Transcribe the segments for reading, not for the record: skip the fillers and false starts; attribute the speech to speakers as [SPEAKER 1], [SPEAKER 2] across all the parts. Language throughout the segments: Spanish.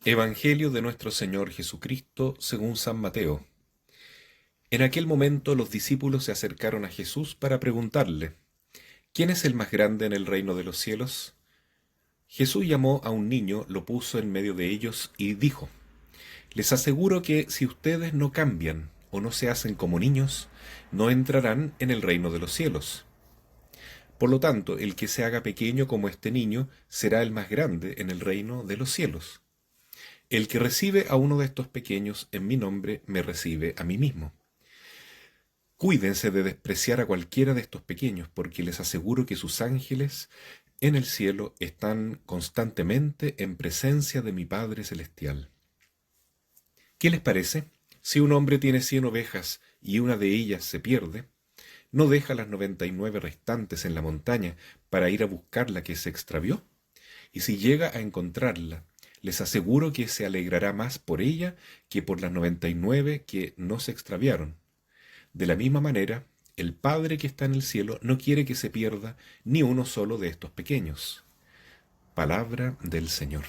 [SPEAKER 1] Evangelio de nuestro Señor Jesucristo según San Mateo. En aquel momento los discípulos se acercaron a Jesús para preguntarle, ¿quién es el más grande en el reino de los cielos? Jesús llamó a un niño, lo puso en medio de ellos y dijo, les aseguro que si ustedes no cambian o no se hacen como niños, no entrarán en el reino de los cielos. Por lo tanto, el que se haga pequeño como este niño será el más grande en el reino de los cielos. El que recibe a uno de estos pequeños en mi nombre, me recibe a mí mismo. Cuídense de despreciar a cualquiera de estos pequeños, porque les aseguro que sus ángeles en el cielo están constantemente en presencia de mi Padre Celestial. ¿Qué les parece? Si un hombre tiene 100 ovejas y una de ellas se pierde, ¿no deja las 99 restantes en la montaña para ir a buscar la que se extravió? Y si llega a encontrarla, les aseguro que se alegrará más por ella que por las 99 que no se extraviaron. De la misma manera, el Padre que está en el cielo no quiere que se pierda ni uno solo de estos pequeños. Palabra del Señor.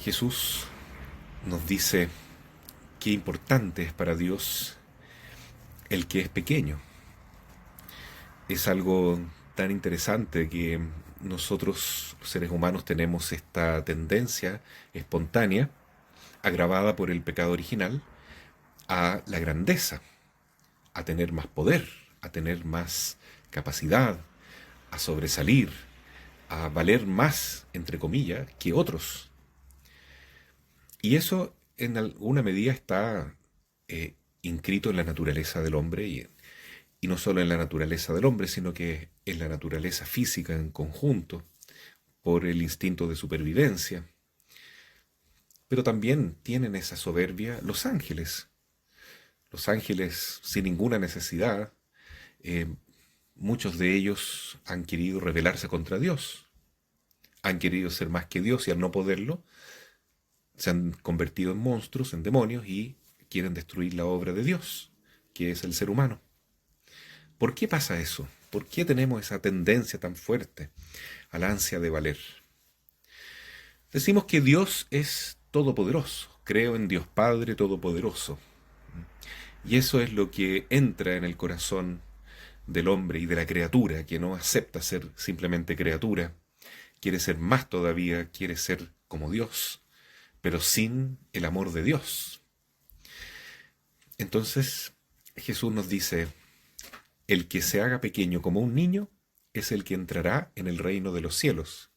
[SPEAKER 1] Jesús nos dice qué importante es para Dios el que es pequeño. Es algo tan interesante que nosotros, los seres humanos, tenemos esta tendencia espontánea, agravada por el pecado original, a la grandeza, a tener más poder, a tener más capacidad, a sobresalir, a valer más, entre comillas, que otros. Y eso en alguna medida está inscrito en la naturaleza del hombre y no solo en la naturaleza del hombre, sino que en la naturaleza física en conjunto, por el instinto de supervivencia. Pero también tienen esa soberbia los ángeles. Los ángeles sin ninguna necesidad, eh, muchos de ellos han querido rebelarse contra Dios, han querido ser más que Dios y al no poderlo, se han convertido en monstruos, en demonios y quieren destruir la obra de Dios, que es el ser humano. ¿Por qué pasa eso? ¿Por qué tenemos esa tendencia tan fuerte a la ansia de valer? Decimos que Dios es todopoderoso. Creo en Dios Padre Todopoderoso. Y eso es lo que entra en el corazón del hombre y de la criatura, que no acepta ser simplemente criatura, quiere ser más todavía, quiere ser como Dios, pero sin el amor de Dios. Entonces Jesús nos dice, el que se haga pequeño como un niño es el que entrará en el reino de los cielos.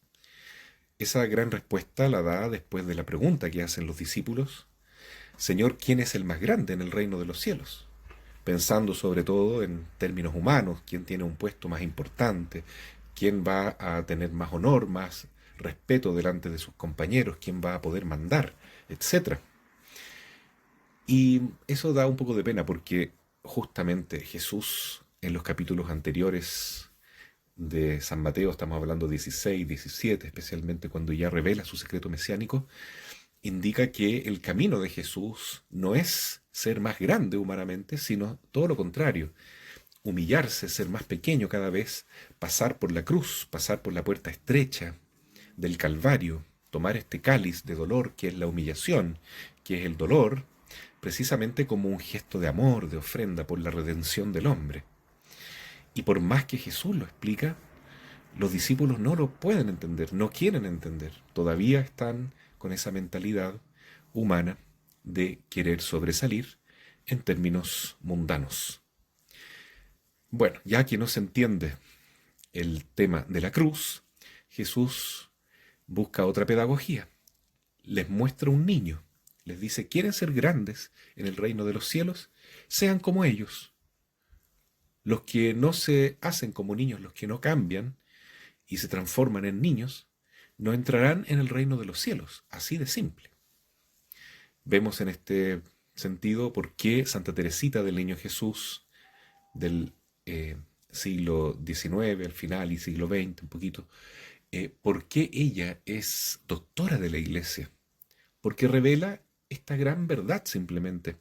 [SPEAKER 1] Esa gran respuesta la da después de la pregunta que hacen los discípulos, Señor, ¿quién es el más grande en el reino de los cielos? Pensando sobre todo en términos humanos, quién tiene un puesto más importante, quién va a tener más honor, más respeto delante de sus compañeros, quién va a poder mandar, etcétera. Y eso da un poco de pena porque justamente Jesús en los capítulos anteriores de San Mateo, estamos hablando 16, 17, especialmente cuando ya revela su secreto mesiánico, indica que el camino de Jesús no es ser más grande humanamente, sino todo lo contrario, humillarse, ser más pequeño cada vez, pasar por la cruz, pasar por la puerta estrecha del Calvario, tomar este cáliz de dolor que es la humillación, que es el dolor, precisamente como un gesto de amor, de ofrenda por la redención del hombre. Y por más que Jesús lo explica, los discípulos no lo pueden entender, no quieren entender. Todavía están con esa mentalidad humana de querer sobresalir en términos mundanos. Bueno, ya que no se entiende el tema de la cruz, Jesús busca otra pedagogía. Les muestra un niño. Les dice, ¿quieren ser grandes en el reino de los cielos? Sean como ellos. Los que no se hacen como niños, los que no cambian y se transforman en niños, no entrarán en el reino de los cielos. Así de simple. Vemos en este sentido por qué Santa Teresita del Niño Jesús del siglo XIX al final y siglo XX un poquito, por qué ella es doctora de la Iglesia. Porque revela esta gran verdad simplemente.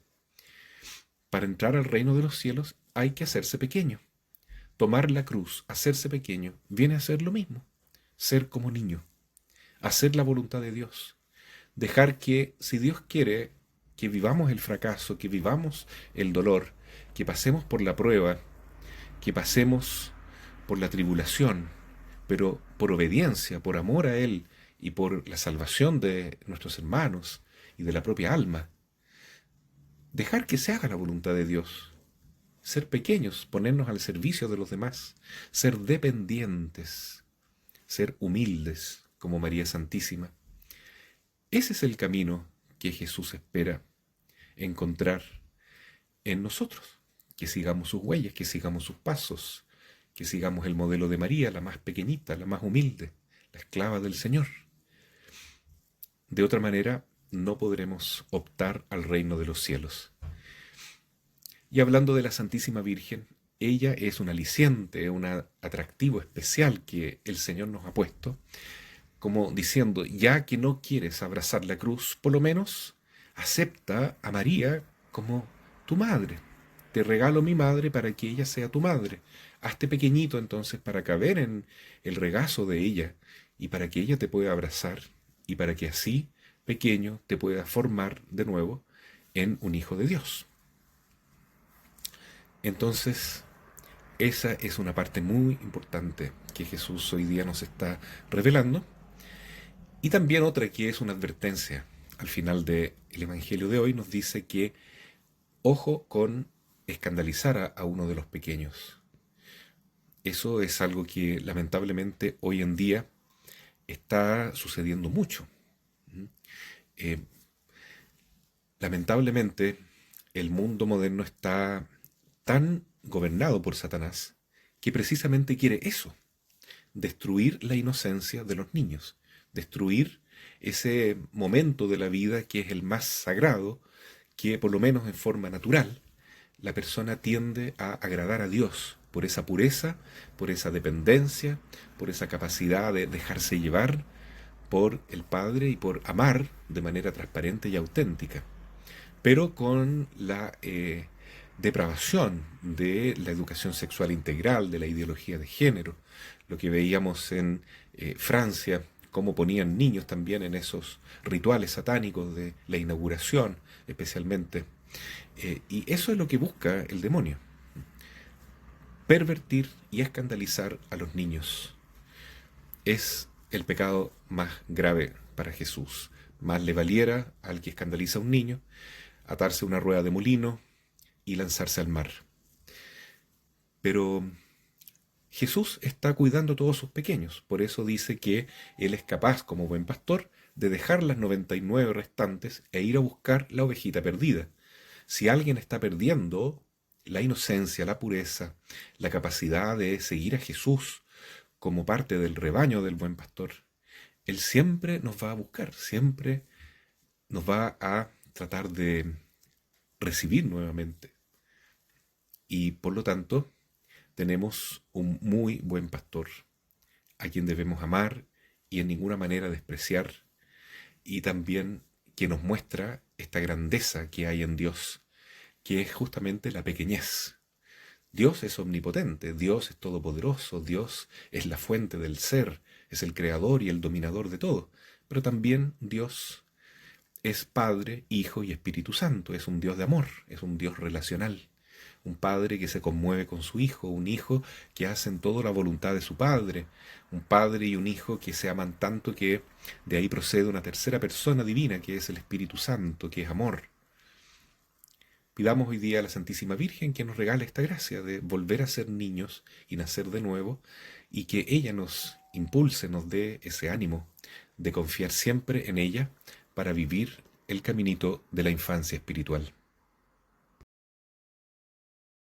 [SPEAKER 1] Para entrar al reino de los cielos hay que hacerse pequeño. Tomar la cruz, hacerse pequeño, viene a ser lo mismo, ser como niño. hacer la voluntad de Dios. Dejar que, si Dios quiere, que vivamos el fracaso, que vivamos el dolor, que pasemos por la prueba, que pasemos por la tribulación, pero por obediencia, por amor a Él y por la salvación de nuestros hermanos y de la propia alma. Dejar que se haga la voluntad de Dios. Ser pequeños, ponernos al servicio de los demás, ser dependientes, ser humildes como María Santísima. Ese es el camino que Jesús espera encontrar en nosotros, que sigamos sus huellas, que sigamos sus pasos, que sigamos el modelo de María, la más pequeñita, la más humilde, la esclava del Señor. De otra manera, no podremos optar al reino de los cielos. Y hablando de la Santísima Virgen, ella es un aliciente, un atractivo especial que el Señor nos ha puesto, como diciendo, ya que no quieres abrazar la cruz, por lo menos acepta a María como tu madre. Te regalo mi madre para que ella sea tu madre. Hazte pequeñito entonces para caber en el regazo de ella y para que ella te pueda abrazar y para que así, pequeño, te pueda formar de nuevo en un hijo de Dios. Entonces, esa es una parte muy importante que Jesús hoy día nos está revelando. Y también otra que es una advertencia. Al final del Evangelio de hoy nos dice que ojo con escandalizar a uno de los pequeños. Eso es algo que lamentablemente hoy en día está sucediendo mucho. Eh, lamentablemente el mundo moderno está tan gobernado por Satanás que precisamente quiere eso, destruir la inocencia de los niños, destruir ese momento de la vida que es el más sagrado, que por lo menos en forma natural, la persona tiende a agradar a Dios por esa pureza, por esa dependencia, por esa capacidad de dejarse llevar por el Padre y por amar de manera transparente y auténtica, pero con la depravación de la educación sexual integral, de la ideología de género, lo que veíamos en Francia, cómo ponían niños también en esos rituales satánicos de la inauguración, especialmente. Y eso es lo que busca el demonio, pervertir y escandalizar a los niños. Es el pecado más grave para Jesús. Más le valiera al que escandaliza a un niño atarse a una rueda de molino y lanzarse al mar. Pero Jesús está cuidando a todos sus pequeños, por eso dice que Él es capaz, como buen pastor, de dejar las 99 restantes e ir a buscar la ovejita perdida. Si alguien está perdiendo la inocencia, la pureza, la capacidad de seguir a Jesús como parte del rebaño del buen pastor, Él siempre nos va a buscar, siempre nos va a tratar de recibir nuevamente. Y por lo tanto, tenemos un muy buen pastor, a quien debemos amar y en ninguna manera despreciar, y también que nos muestra esta grandeza que hay en Dios, que es justamente la pequeñez. Dios es omnipotente, Dios es todopoderoso, Dios es la fuente del ser, es el creador y el dominador de todo, pero también Dios es Padre, Hijo y Espíritu Santo, es un Dios de amor, es un Dios relacional. Un padre que se conmueve con su hijo, un hijo que hacen todo la voluntad de su padre, un padre y un hijo que se aman tanto que de ahí procede una tercera persona divina que es el Espíritu Santo, que es amor. Pidamos hoy día a la Santísima Virgen que nos regale esta gracia de volver a ser niños y nacer de nuevo, y que ella nos impulse, nos dé ese ánimo de confiar siempre en ella para vivir el caminito de la infancia espiritual.